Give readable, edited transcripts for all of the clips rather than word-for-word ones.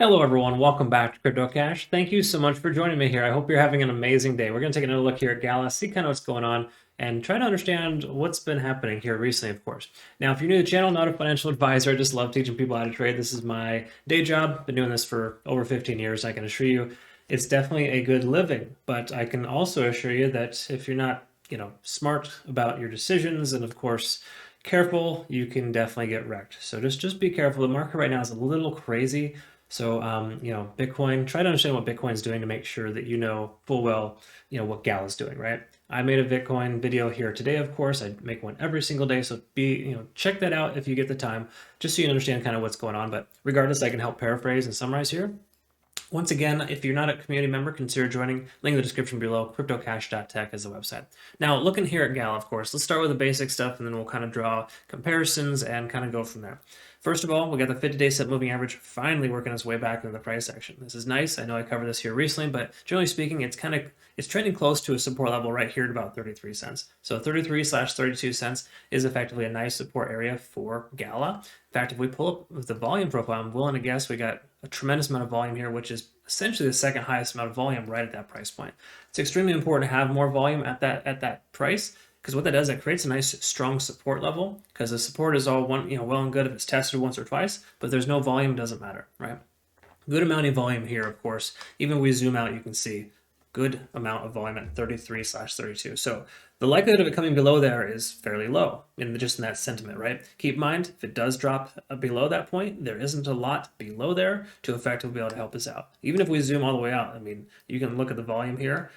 Hello, everyone. Welcome back to CryptoCache. Thank you so much for joining me here. I hope you're having an amazing day. We're going to take another look here at Gala, see kind of what's going on, and try to understand what's been happening here recently, of course. Now, if you're new to the channel, not a financial advisor, I just love teaching people how to trade. This is my day job. Been doing this for over 15 years. I can assure you it's definitely a good living, but I can also assure you that if you're not, smart about your decisions and, of course, careful, you can definitely get wrecked. So just be careful. The market right now is a little crazy. So, Bitcoin, try to understand what Bitcoin is doing to make sure that you know full well, what Gal is doing, right? I made a Bitcoin video here today, of course. I make one every single day. So check that out if you get the time, just so you understand kind of what's going on. But regardless, I can help paraphrase and summarize here. Once again, if you're not a community member, consider joining. Link in the description below. CryptoCache.tech is the website. Now, looking here at Gala, of course, let's start with the basic stuff, and then we'll kind of draw comparisons and kind of go from there. First of all, we got the 50-day set moving average finally working its way back into the price action. This is nice. I know I covered this here recently, but generally speaking, it's trending close to a support level right here at about 33 cents. So 33/32 cents is effectively a nice support area for Gala. In fact, if we pull up the volume profile, I'm willing to guess we got a tremendous amount of volume here, which is essentially the second highest amount of volume right at that price point. It's extremely important to have more volume at that price, because what that does, it creates a nice strong support level, because the support is all well and good if it's tested once or twice, but if there's no volume, it doesn't matter, right? Good amount of volume here, of course. Even if we zoom out, you can see good amount of volume at 33/32. So the likelihood of it coming below there is fairly low, just in that sentiment, right? Keep in mind, if it does drop below that point, there isn't a lot below there to effectively be able to help us out. Even if we zoom all the way out, I mean, you can look at the volume here.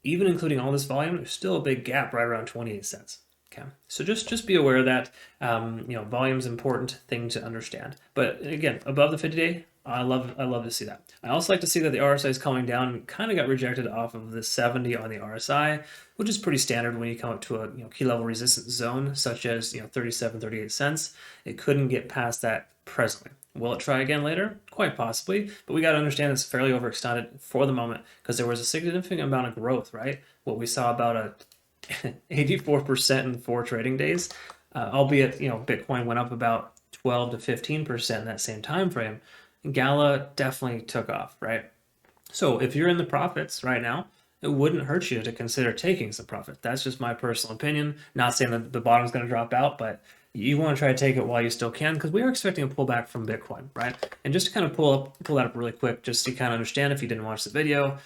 Even including all this volume, there's still a big gap right around 28 cents. Okay, so just be aware of that. Volume is an important thing to understand. But again, above the 50-day, I love to see that. I also like to see that the RSI is coming down and kind of got rejected off of the 70 on the RSI, which is pretty standard when you come up to a key level resistance zone, such as 37, 38 cents. It couldn't get past that presently. Will it try again later? Quite possibly, but we got to understand it's fairly overextended for the moment, because there was a significant amount of growth, right? What we saw about a 84% in 4 trading days, albeit Bitcoin went up about 12 to 15% in that same time frame. Gala definitely took off, right? So if you're in the profits right now, it wouldn't hurt you to consider taking some profit. That's just my personal opinion. Not saying that the bottom's going to drop out, but you want to try to take it while you still can, because we are expecting a pullback from Bitcoin, right? And just to kind of pull that up really quick, just to kind of understand if you didn't watch the video,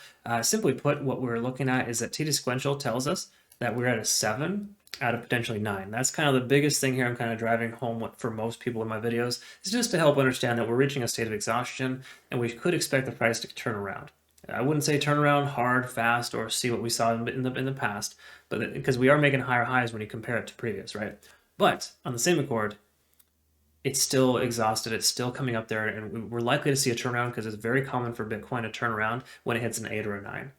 simply put, what we're looking at is that T sequential tells us that we're at a 7 out of potentially 9. That's kind of the biggest thing here I'm kind of driving home for most people in my videos, is just to help understand that we're reaching a state of exhaustion and we could expect the price to turn around. I wouldn't say turn around hard, fast, or see what we saw in the past, but because we are making higher highs when you compare it to previous, right? But on the same accord, it's still exhausted. It's still coming up there, and we're likely to see a turnaround, because it's very common for Bitcoin to turn around when it hits an 8 or a 9.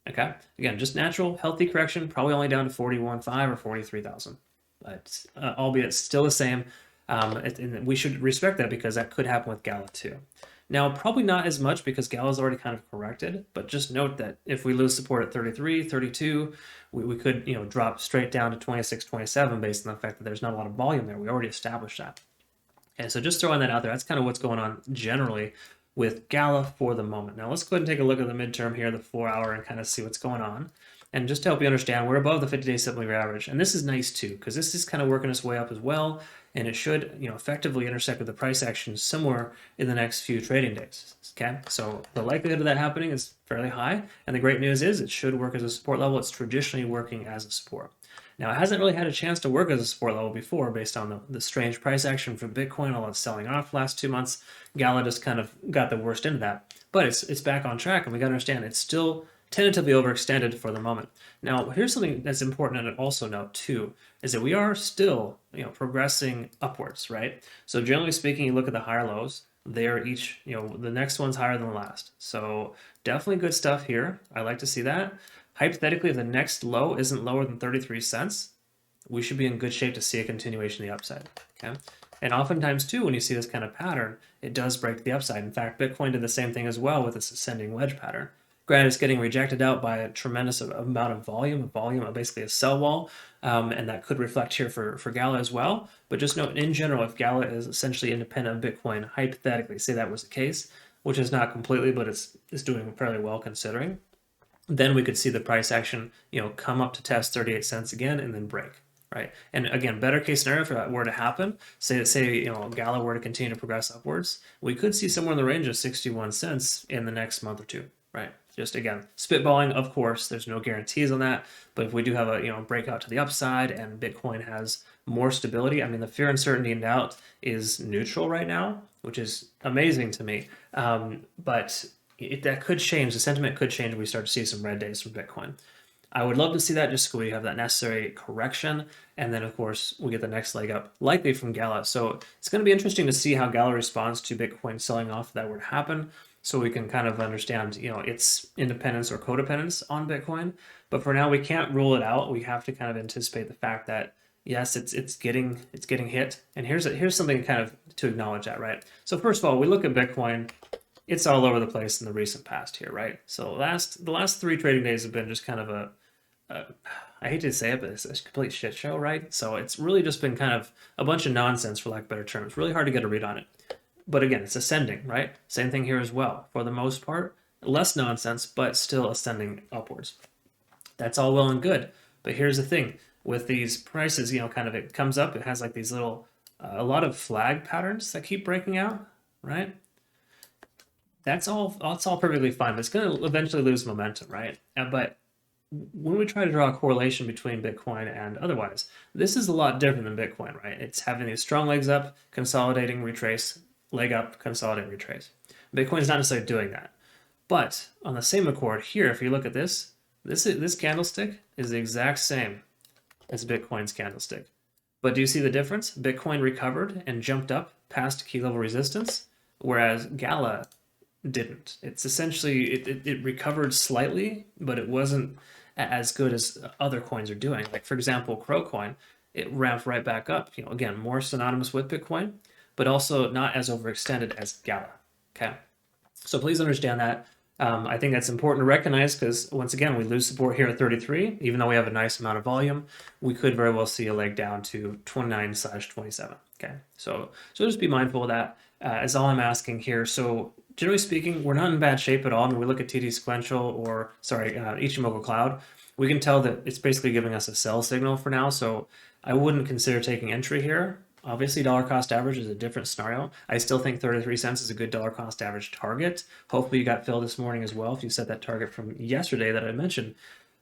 Okay, again, just natural, healthy correction, probably only down to 41.5 or 43,000, but albeit still the same. And we should respect that, because that could happen with Gala too. Now, probably not as much, because Gala's already kind of corrected, but just note that if we lose support at 33, 32, we could drop straight down to 26, 27 based on the fact that there's not a lot of volume there. We already established that. And so just throwing that out there, that's kind of what's going on generally with Gala for the moment. Now let's go ahead and take a look at the midterm here, the 4-hour, and kind of see what's going on. And just to help you understand, we're above the 50-day simple average, and this is nice too, because this is kind of working its way up as well, and it should effectively intersect with the price action somewhere in the next few trading days. Okay, so the likelihood of that happening is fairly high, and the great news is it should work as a support level. It's traditionally working as a support. Now, it hasn't really had a chance to work as a support level before, based on the strange price action from Bitcoin, all it's selling off last 2 months. Gala just kind of got the worst into that. But it's back on track, and we got to understand it's still tentatively overextended for the moment. Now, here's something that's important to also note too, is that we are still progressing upwards, right? So generally speaking, you look at the higher lows, they are each, the next one's higher than the last. So definitely good stuff here. I like to see that. Hypothetically, if the next low isn't lower than 33 cents, we should be in good shape to see a continuation of the upside, okay? And oftentimes too, when you see this kind of pattern, it does break the upside. In fact, Bitcoin did the same thing as well with its ascending wedge pattern. Granted, it's getting rejected out by a tremendous amount of volume, basically a sell wall, and that could reflect here for Gala as well. But just note, in general, if Gala is essentially independent of Bitcoin, hypothetically, say that was the case, which is not completely, but it's doing fairly well considering. Then we could see the price action, come up to test 38 cents again and then break, right? And again, better case scenario, if that were to happen, say Gala were to continue to progress upwards, we could see somewhere in the range of 61 cents in the next month or two, right? Just again, spitballing, of course, there's no guarantees on that, but if we do have a breakout to the upside and Bitcoin has more stability, I mean, the fear, uncertainty, and doubt is neutral right now, which is amazing to me. But that could change. The sentiment could change. We start to see some red days from Bitcoin. I would love to see that just so we have that necessary correction. And then, of course, we get the next leg up, likely from Gala. So it's going to be interesting to see how Gala responds to Bitcoin selling off if that were to happen. So we can kind of understand, its independence or codependence on Bitcoin. But for now, we can't rule it out. We have to kind of anticipate the fact that, yes, it's getting hit. And here's something kind of to acknowledge that, right? So first of all, we look at Bitcoin. It's all over the place in the recent past here, right? So the last 3 trading days have been just kind of I hate to say it, but it's a complete shit show, right? So it's really just been kind of a bunch of nonsense, for lack of better terms. Really hard to get a read on it. But again, it's ascending, right? Same thing here as well. For the most part, less nonsense, but still ascending upwards. That's all well and good. But here's the thing. With these prices, kind of it comes up, it has like these little, a lot of flag patterns that keep breaking out, right? That's all perfectly fine, but it's going to eventually lose momentum, right? But when we try to draw a correlation between Bitcoin and otherwise, this is a lot different than Bitcoin, right? It's having these strong legs up, consolidating, retrace, leg up, consolidate, retrace. Bitcoin is not necessarily doing that. But on the same accord here, if you look at this candlestick is the exact same as Bitcoin's candlestick. But do you see the difference? Bitcoin recovered and jumped up past key level resistance, whereas Gala didn't. It's essentially, it recovered slightly, but it wasn't as good as other coins are doing. Like, for example, KuCoin, it ramped right back up. Again, more synonymous with Bitcoin, but also not as overextended as Gala. Okay, so please understand that. I think that's important to recognize because, once again, we lose support here at 33. Even though we have a nice amount of volume, we could very well see a leg down to 29/27. Okay, so just be mindful of that. Is all I'm asking here. So generally speaking, we're not in bad shape at all. When we look at TD Sequential or, Ichimoku Cloud, we can tell that it's basically giving us a sell signal for now. So I wouldn't consider taking entry here. Obviously, dollar cost average is a different scenario. I still think 33 cents is a good dollar cost average target. Hopefully you got filled this morning as well if you set that target from yesterday that I mentioned.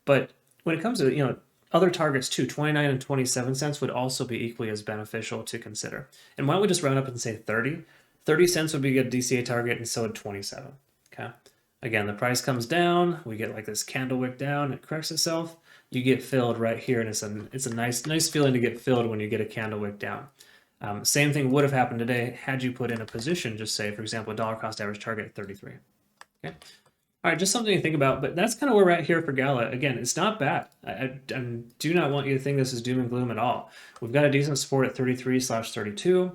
But when it comes to, other targets too, 29 and 27 cents would also be equally as beneficial to consider. And why don't we just round up and say 30? 30 cents would be a good DCA target, and so would 27. Okay. Again, the price comes down. We get like this candle wick down. It corrects itself. You get filled right here, and it's a nice feeling to get filled when you get a candle wick down. Same thing would have happened today had you put in a position, just say, for example, dollar cost average target at 33. Okay. All right, just something to think about, but that's kind of where we're at here for Gala. Again, it's not bad. I do not want you to think this is doom and gloom at all. We've got a decent support at 33/32.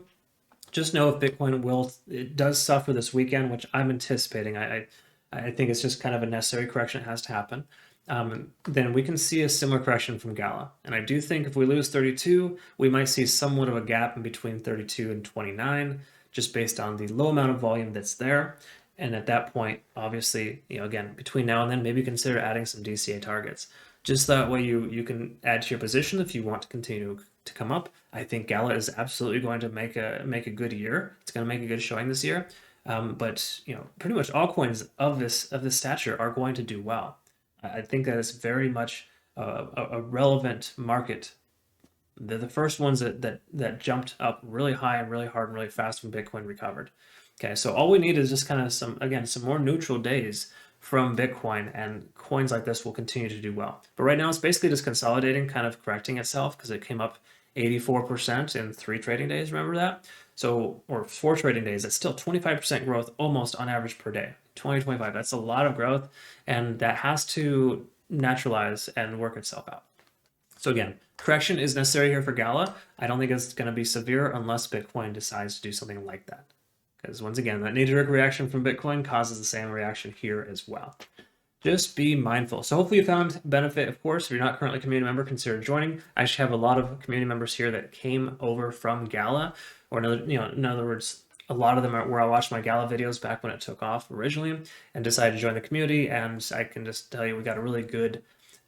Just know if Bitcoin it does suffer this weekend, which I'm anticipating. I think it's just kind of a necessary correction. It has to happen. Then we can see a similar correction from Gala. And I do think if we lose 32, we might see somewhat of a gap in between 32 and 29, just based on the low amount of volume that's there. And at that point, obviously, again, between now and then, maybe consider adding some DCA targets. Just that way you can add to your position if you want to continue to come up. I think Gala is absolutely going to make a good year. It's going to make a good showing this year. But pretty much all coins of this stature are going to do well. I think that is very much a relevant market. They're the first ones that jumped up really high and really hard and really fast when Bitcoin recovered. Okay, so all we need is just kind of some more neutral days from Bitcoin, and coins like this will continue to do well. But right now it's basically just consolidating, kind of correcting itself because it came up 84% in 3 trading days. Remember that? So, or 4 trading days, that's still 25% growth almost on average per day. 20-25, that's a lot of growth, and that has to naturalize and work itself out. So again, correction is necessary here for Gala. I don't think it's going to be severe unless Bitcoin decides to do something like that. Because once again, that knee-jerk reaction from Bitcoin causes the same reaction here as well. Just be mindful. So hopefully you found benefit. Of course, if you're not currently a community member, consider joining. I actually have a lot of community members here that came over from Gala, or in other words, A lot of them are where I watched my Gala videos back when it took off originally and decided to join the community. And I can just tell you, we got a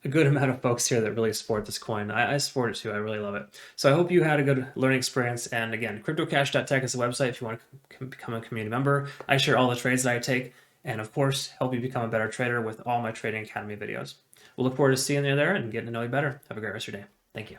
good amount of folks here that really support this coin. I support it too. I really love it. So I hope you had a good learning experience. And again, CryptoCache.tech is the website if you want to become a community member. I share all the trades that I take, and of course, help you become a better trader with all my Trading Academy videos. We'll look forward to seeing you there and getting to know you better. Have a great rest of your day. Thank you.